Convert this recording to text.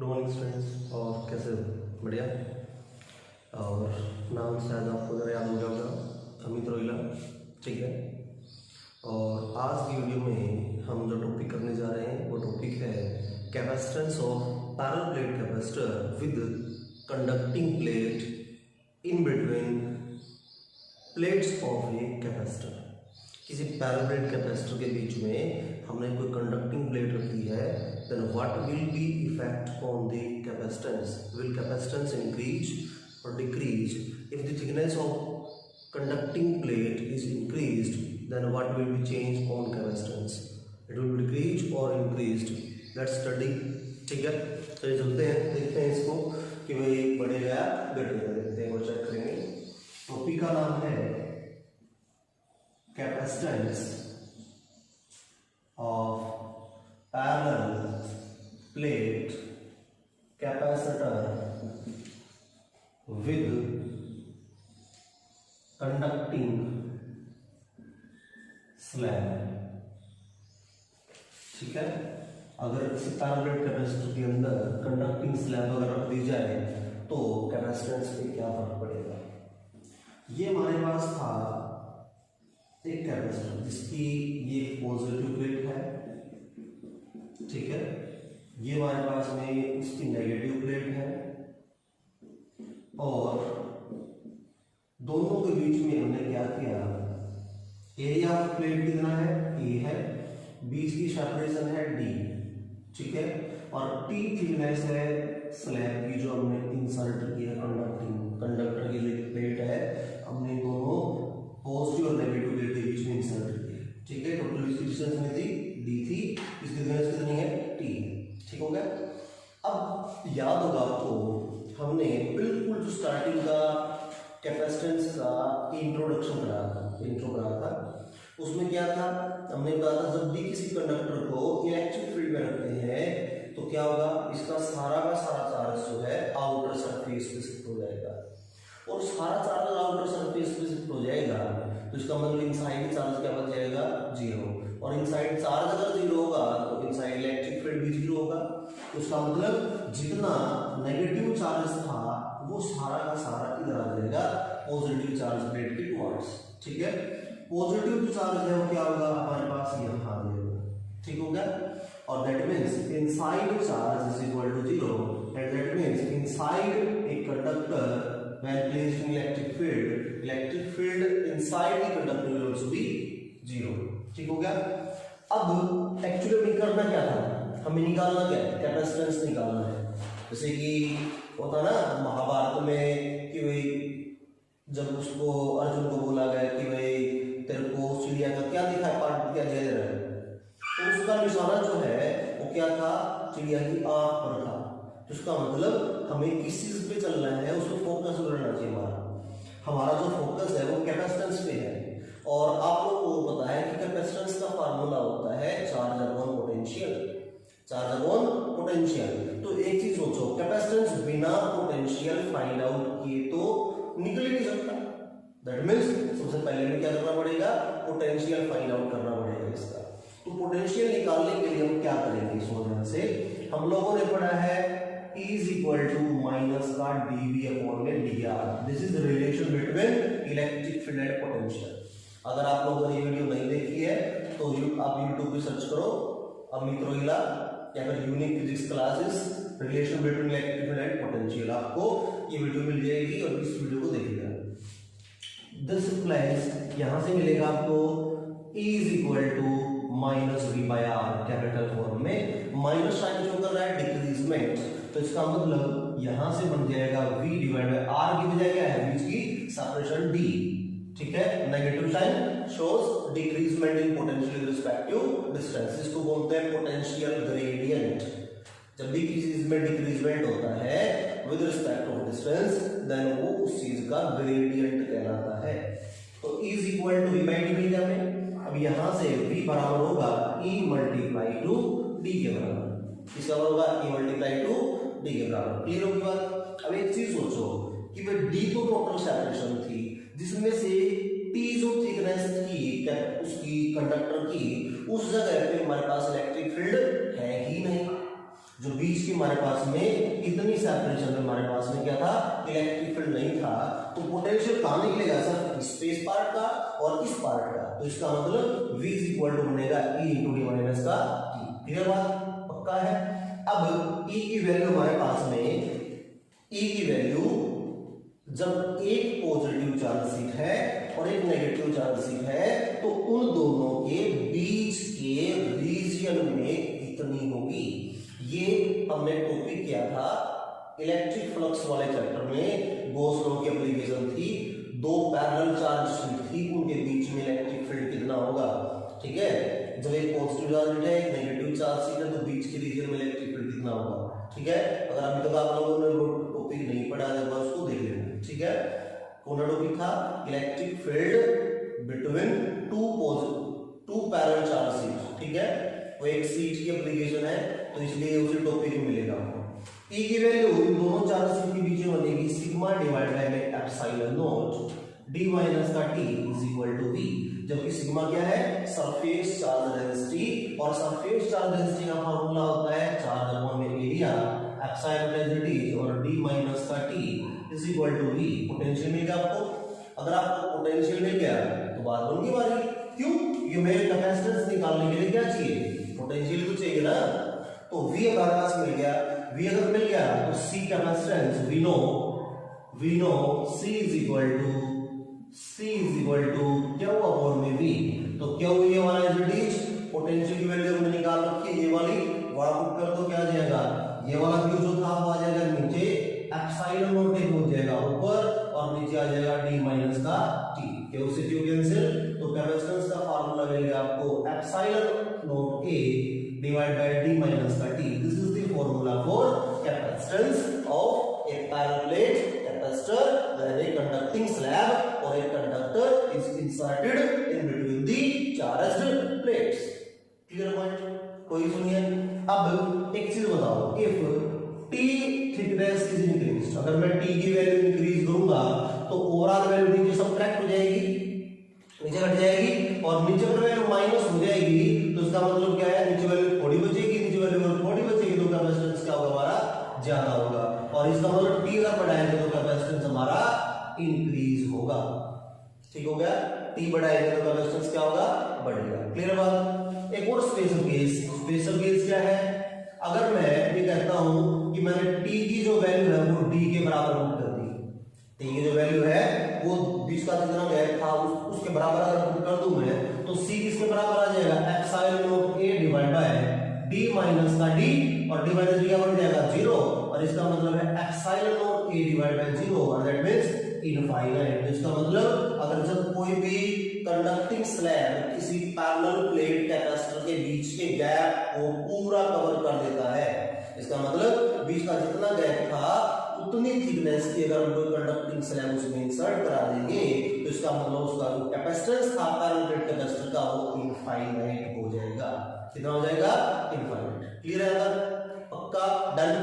Good morning students. और कैसे हो? बढ़िया। और नाम शायद आपको ज़रा याद हो गया होगा, अमित रोहिला, ठीक है। और आज की वीडियो में हम जो टॉपिक करने जा रहे हैं वो टॉपिक है capacitance of parallel plate capacitor with conducting plate in between plates of a capacitor. किसी पैरेलल प्लेट कैपेसिटर के बीच में हमने कोई कंडक्टिंग प्लेट रखी है, then what will be effect on the capacitance? Will capacitance increase or decrease? If the thickness of conducting plate is increased, then what will be changed on capacitance? It will be decreased or increased? Let's study, ठीक है। तो ये चलते हैं, देखते हैं इसको कि भाई बढ़ेगा या घटेगा, देखते हैं, वो चेक करेंगे। टॉपिक का नाम है capacitance of parallel plate capacitor with conducting slab। ठीक है, अगर किसी पैरेलल प्लेट कैपेसिटर के अंदर कंडक्टिंग स्लैब अगर रख दी जाए तो कैपेसिटेंस पे क्या फर्क पड़ेगा। ये हमारे पास था एक कैपेसिटर जिसकी ये पॉजिटिव प्लेट है, ठीक है। ये हमारे पास में इसकी नेगेटिव प्लेट है और दोनों के बीच में हमने क्या किया, एरिया ऑफ प्लेट कितना है, ए है, बीच की सेपरेशन है डी, ठीक है। और टी थिकनेस है स्लैब की जो हमने इंसर्ट किया कंडक्टर की जो प्लेट है हमने दोनों पॉजिटिव और नेगेटिव प्लेट के बीच में इंसर्ट किया, ठीक है। टोटल इसकी डिस्टेंस में थी डी थी, इसकी डिस्टेंस कितनी है टी, ठीक हो गया। अब याद होगा आपको हमने बिल्कुल जो स्टार्टिंग का कैपेसिटेंस का इंट्रोडक्शन कराया था, उसमें क्या था, हमने बताया था जब भी किसी कंडक्टर को इलेक्ट्रिक फील्ड में रखते हैं तो क्या होगा, इसका सारा का सारा चार्ज जो है आउटर सरफेस पे शिफ्ट हो जाएगा और सारा चार्ज आउटर सरफेस पे शिफ्ट हो जाएगा तो इसका मतलब इनसाइड चार्ज क्या बच जाएगा, जीरो। और इनसाइड चार्ज अगर जीरो होगा तो इनसाइड इलेक्ट्रिक फील्ड भी जीरो होगा। तो इसका मतलब जितना नेगेटिव चार्ज था वो सारा का सारा इधर आ जाएगा पॉजिटिव चार्ज प्लेट के टुवर्ड्स, ठीक है। पॉजिटिव जो चार्ज है वो क्या होगा, हमारे पास यहाँ आ जाएगा, ठीक हो गया। और that means inside charge is equal to zero and that means inside a conductor when placed in electric field inside the conductor will also be zero, ठीक हो गया। अब एक्चुअली हमें करना क्या था, हमें निकालना क्या है, कैपेसिटेंस निकालना है। जैसे कि होता ना महाभारत में कि भाई जब उसको अर्जुन को बोला गया कि भाई तेरे को चिड़िया का क्या दिखाई पार्ट क्या दे रहा है, तो उसका निशाना जो है वो क्या था, चिड़िया की आंख पर था। तो उसका मतलब हमें किस चीज पे चलना है, उसको फोकस रहना चाहिए। हमारा जो फोकस है वो कैपेसिटेंस पे है। और आप लोगों को पता है कि कैपेसिटेंस का फार्मूला होता है charge upon potential, charge upon potential. तो एक चीज सोचो, कैपेसिटेंस बिना पोटेंशियल फाइंड आउट किए तो निकल ही नहीं सकता। दैट मींस सबसे पहले में क्या करना पड़ेगा, पोटेंशियल फाइंड आउट करना पड़ेगा इसका। तो पोटेंशियल निकालने के लिए हम क्या करेंगे, इस वजह से हम लोगों ने पढ़ा है E is equal to minus का dV अपॉन में dr। This is relation between electric field and potential. अगर आप लोगों ने ये वीडियो नहीं देखी है तो आप YouTube पे सर्च करो अमित रोहिला या फिर unique physics classes relation between electric field and potential, आपको ये वीडियो मिल जाएगी और इस वीडियो को देखिएगा। दिस इंप्लाइज यहां से मिलेगा आपको E is equal to minus V by R, capital form में माइनस साइन जो कर रहा है डिक्रीजमेंट, तो इसका मतलब यहां से बन जाएगा v डिवाइड बाय r की बजाय क्या है, बीच की सेपरेशन d, ठीक है। Negative sign shows decreasement in potential with respect to distance, इसको बोलते हैं पोटेंशियल ग्रेडियंट। जब भी किसी चीज में डिक्रीजमेंट होता है with respect to distance then वो उस चीज का ग्रेडियंट कहलाता है। तो E is equal to v by d मिल जाए। अब यहां से v बराबर होगा E मल्टीप्लाई टू d के बराबर, इसका होगा E मल्टीप्लाई टू d के बराबर। क्लियर होगी बात। अब एक चीज सोचो कि भाई d तो टोटल सेपरेशन थी जिसमें से t जो थिकनेस थी उसकी कंडक्टर की, उस जगह पे हमारे पास इलेक्ट्रिक फील्ड है ही नहीं। जो बीच की हमारे पास में इतनी सेपरेशन में हमारे पास में क्या था, इलेक्ट्रिक फील्ड नहीं था, तो पोटेंशियल कहां निकलेगा सर, स्पेस पार्ट का और इस पार्ट का, तो इसका मतलब V इज इक्वल टू बनेगा E इंटू डी माइनस का T। क्लियर बात, पक्का है। अब E की वैल्यू हमारे पास में, E की वैल्यू जब एक पॉजिटिव चार्ज शीट है और एक नेगेटिव चार्ज शीट है तो उन दोनों के बीच के रीजन में कितनी होगी, ये हमने टॉपिक किया था इलेक्ट्रिक फ्लक्स वाले चैप्टर में। गॉस लॉ की एप्लीकेशन थी, दो पैरेलल चार्ज शीट थी, उनके बीच में इलेक्ट्रिक फील्ड कितना होगा, ठीक है। जब एक पॉजिटिव चार्ज शीट है एक नेगेटिव चार्ज शीट है तो बीच के रीजन में इलेक्ट्रिक फील्ड कितना होगा, ठीक है। अगर अभी तक आप लोगों ने टॉपिक नहीं पढ़ा है तो उसको देख लेना, ठीक है। कौन सा टॉपिक था, electric field between two parallel charge sheet, ठीक है। वो एक शीट की एप्लीकेशन है तो इसलिए उसी टॉपिक में मिलेगा आपको। E की वैल्यू इन दोनों चार्ज शीट के बीच में बनेगी sigma divide by epsilon naught d minus का t is equal to v, जबकि सिग्मा क्या है, सरफेस चार्ज डेंसिटी, और सरफेस चार्ज डेंसिटी का फार्मूला होता है charge upon area, epsilon density और d माइनस का t is equal to v। Potential मिल गया आपको। अगर आपको पोटेंशियल मिल गया तो बात बन गई हमारी, क्यों, ये मेरे कैपेसिटेंस निकालने के लिए क्या चाहिए, पोटेंशियल तो चाहिए ना। तो v हमारे पास मिल गया, v अगर मिल गया तो c capacitance we know c is equal to q upon में v। तो q ये वाला इज इट इज पोटेंशियल की वैल्यू हमने निकाल रखी है, ये वाली वहां पुट कर दो, क्या आ जाएगा, ये वाला q जो था वो आ जाएगा नीचे, एप्सिलॉन नॉट एक हो जाएगा ऊपर और नीचे आ जाएगा d माइनस का t, q से q कैंसिल, तो कैपेसिटेंस का फार्मूला मिलेगा आपको epsilon not a divide by d minus का t। This is the formula for capacitance of A parallel plate capacitor when a conducting slab or a conductor is inserted in between the charged plates। Clear point, कोई सुनिए। अब एक चीज बताओ, if t thickness is increased, अगर मैं t की value increase करूंगा तो ओवरऑल वैल्यू नीचे सबट्रैक्ट हो जाएगी, नीचे घट जाएगी, और नीचे पर वैल्यू माइनस हो जाएगी, तो इसका मतलब क्या है, नीचे वैल्यू थोड़ी बचेगी, नीचे वैल्यू थोड़ी बचेगी, तो कैपेसिटेंस क्या होगा हमारा, ज्यादा होगा, और इसका मतलब t अगर बढ़ाएंगे तो कैपेसिटेंस हमारा इंक्रीज होगा। ठीक हो गया, t बढ़ाएंगे तो कैपेसिटेंस क्या होगा, बढ़ेगा। क्लियर बात। एक और स्पेशल केस क्या है, अगर मैं ये कहता हूं कि मैंने t की जो वैल्यू है वो d के बराबर पुट कर दी, t की जो वैल्यू है वो बीच का जितना गैप था उसके बराबर अगर पुट कर दूं मैं, तो c किसके बराबर आ जाएगा, epsilon not a divide by d minus का d, और d माइनस d क्या बन जाएगा 0, और इसका मतलब है epsilon not a divide by 0, और दैट मींस इनफाइनाइट। इसका मतलब अगर जब कोई भी कंडक्टिंग स्लैब किसी पैरेलल प्लेट कैपेसिटर के बीच के गैप को पूरा कवर कर देता है, इसका मतलब बीच का जितना गैप था उतनी थिकनेस की अगर हम कोई कंडक्टिंग स्लैब उसमें इंसर्ट करा देंगे तो इसका मतलब उसका जो कैपेसिटेंस था पैरेलल प्लेट कैपेसिटर का वो इनफाइनाइट हो जाएगा। कितना हो जाएगा, इनफाइनाइट। क्लियर है, पक्का, डन।